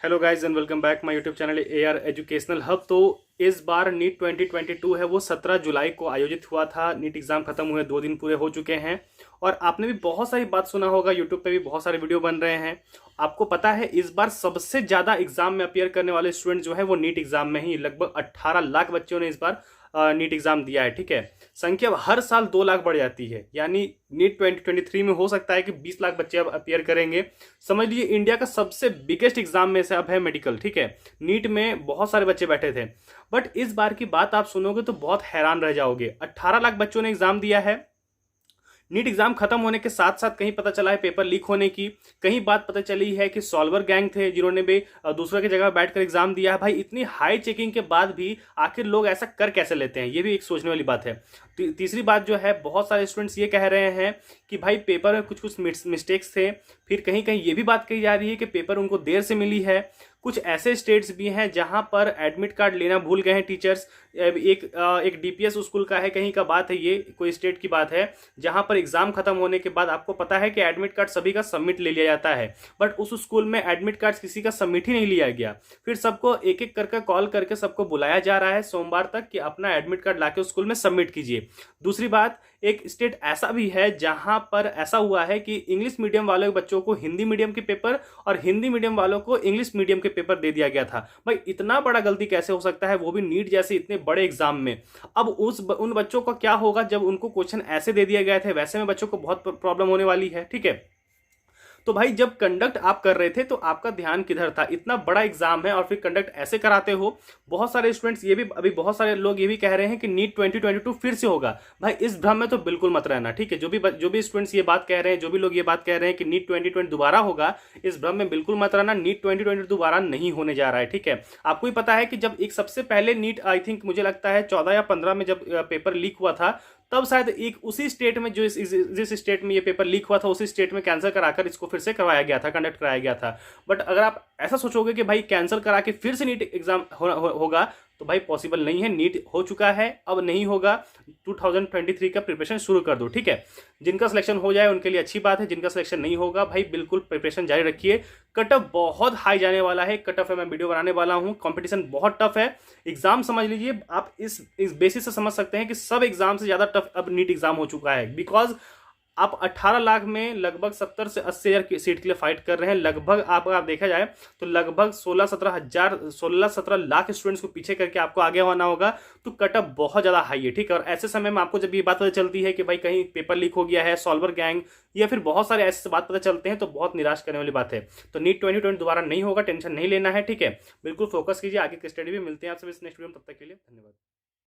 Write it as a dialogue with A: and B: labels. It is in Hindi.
A: Hello guys and welcome back my YouTube channel AR educational hub. तो इस बार नीट 2022 है वो 17 जुलाई को आयोजित हुआ था। नीट एग्जाम खत्म हुए 2 दिन पूरे हो चुके हैं और आपने भी बहुत सारी बात सुना होगा, यूट्यूब पे भी बहुत सारे वीडियो बन रहे हैं। आपको पता है इस बार सबसे ज्यादा एग्जाम में अपीयर करने वाले स्टूडेंट जो है वो नीट एग्जाम में ही लगभग 18 लाख बच्चों ने इस बार नीट एग्जाम दिया है। ठीक है, संख्या हर साल 2 लाख बढ़ जाती है, यानी नीट 2023 में हो सकता है कि 20 लाख बच्चे अब अपीयर करेंगे। समझ लीजिए इंडिया का सबसे बिगेस्ट एग्जाम में से अब है मेडिकल। ठीक है, नीट में बहुत सारे बच्चे बैठे थे, बट इस बार की बात आप सुनोगे तो बहुत हैरान रह जाओगे। 18 लाख बच्चों ने एग्जाम दिया है। नीट एग्जाम खत्म होने के साथ साथ कहीं पता चला है पेपर लीक होने की, कहीं बात पता चली है कि सॉल्वर गैंग थे जिन्होंने भी दूसरे की जगह बैठकर एग्जाम दिया है। भाई इतनी हाई चेकिंग के बाद भी आखिर लोग ऐसा कर कैसे लेते हैं, ये भी एक सोचने वाली बात है। तीसरी बात जो है, बहुत सारे स्टूडेंट्स ये कह रहे हैं कि भाई पेपर में कुछ कुछ मिस्टेक्स थे। फिर कहीं कहीं ये भी बात कही जा रही है कि पेपर उनको देर से मिली है। कुछ ऐसे स्टेट्स भी हैं जहां पर एडमिट कार्ड लेना भूल गए हैं टीचर्स। एक DPS स्कूल का है, कहीं का बात है, ये कोई स्टेट की बात है जहां पर एग्जाम खत्म होने के बाद आपको पता है कि एडमिट कार्ड सभी का सबमिट ले लिया जाता है, बट उस स्कूल में एडमिट कार्ड किसी का सबमिट ही नहीं लिया गया। फिर सबको एक एक करके कॉल करके सबको बुलाया जा रहा है सोमवार तक कि अपना एडमिट कार्ड लाके स्कूल में सबमिट कीजिए। दूसरी बात, एक स्टेट ऐसा भी है जहां पर ऐसा हुआ है कि इंग्लिश मीडियम वाले बच्चों को हिंदी मीडियम के पेपर और हिंदी मीडियम वालों को इंग्लिश मीडियम के पेपर दे दिया गया था। भाई इतना बड़ा गलती कैसे हो सकता है, वो भी नीट जैसे इतने बड़े एग्जाम में। अब उन बच्चों का क्या होगा जब उनको क्वेश्चन ऐसे दे दिए गए थे, वैसे में बच्चों को बहुत प्रॉब्लम होने वाली है। ठीक है, तो भाई जब कंडक्ट आप कर रहे थे तो आपका ध्यान किधर था? इतना बड़ा एग्जाम है और फिर कंडक्ट ऐसे कराते हो। बहुत सारे स्टूडेंट्स ये भी, अभी बहुत सारे लोग ये भी कह रहे हैं कि नीट 2022 फिर से होगा। भाई इस भ्रम में तो बिल्कुल मत रहना। ठीक है, जो भी स्टूडेंट्स ये बात कह रहे हैं, जो भी लोग ये बात कह रहे हैं कि नीट 2020 दोबारा होगा, इस भ्रम में बिल्कुल मत रहना। नीट 2020 दोबारा नहीं होने जा रहा है। ठीक है, आपको ही पता है कि जब एक सबसे पहले नीट, आई थिंक मुझे लगता है 14 या 15 में जब पेपर लीक हुआ था, तब शायद एक उसी स्टेट में, जो जिस स्टेट में ये पेपर लीक हुआ था, उसी स्टेट में कैंसिल कराकर इसको फिर से करवाया गया था, कंडक्ट कराया गया था। बट अगर आप ऐसा सोचोगे कि भाई कैंसिल करा के फिर से नीट एग्जाम होगा, तो भाई पॉसिबल नहीं है। नीट हो चुका है, अब नहीं होगा। 2023 का प्रिपरेशन शुरू कर दो। ठीक है, जिनका सिलेक्शन हो जाए उनके लिए अच्छी बात है, जिनका सिलेक्शन नहीं होगा भाई बिल्कुल प्रिपरेशन जारी रखिए। कट ऑफ बहुत हाई जाने वाला है, कट ऑफ है, मैं वीडियो बनाने वाला हूं। कंपटीशन बहुत टफ है। एग्जाम समझ लीजिए आप, इस बेसिस से समझ सकते हैं कि सब एग्जाम से ज्यादा टफ अब नीट एग्जाम हो चुका है। बिकॉज आप 18 लाख में लगभग 70 से 80 हजार की सीट के लिए फाइट कर रहे हैं। लगभग आप देखा जाए तो लगभग 16-17 लाख स्टूडेंट्स को पीछे करके आपको आगे होना होगा। तो कट ऑफ बहुत ज्यादा हाई है। ठीक है, और ऐसे समय में आपको जब ये बात पता चलती है कि भाई कहीं पेपर लीक हो गया है, सॉल्वर गैंग या फिर बहुत सारे ऐसे बात पता चलते हैं, तो बहुत निराश करने वाली बात है। तो नीट 2020 दोबारा नहीं होगा, टेंशन नहीं लेना है। ठीक है, बिल्कुल फोकस कीजिए, आगे की स्टडी भी। मिलते हैं आपसे इस नेक्स्ट वीडियो में, तब तक के लिए धन्यवाद।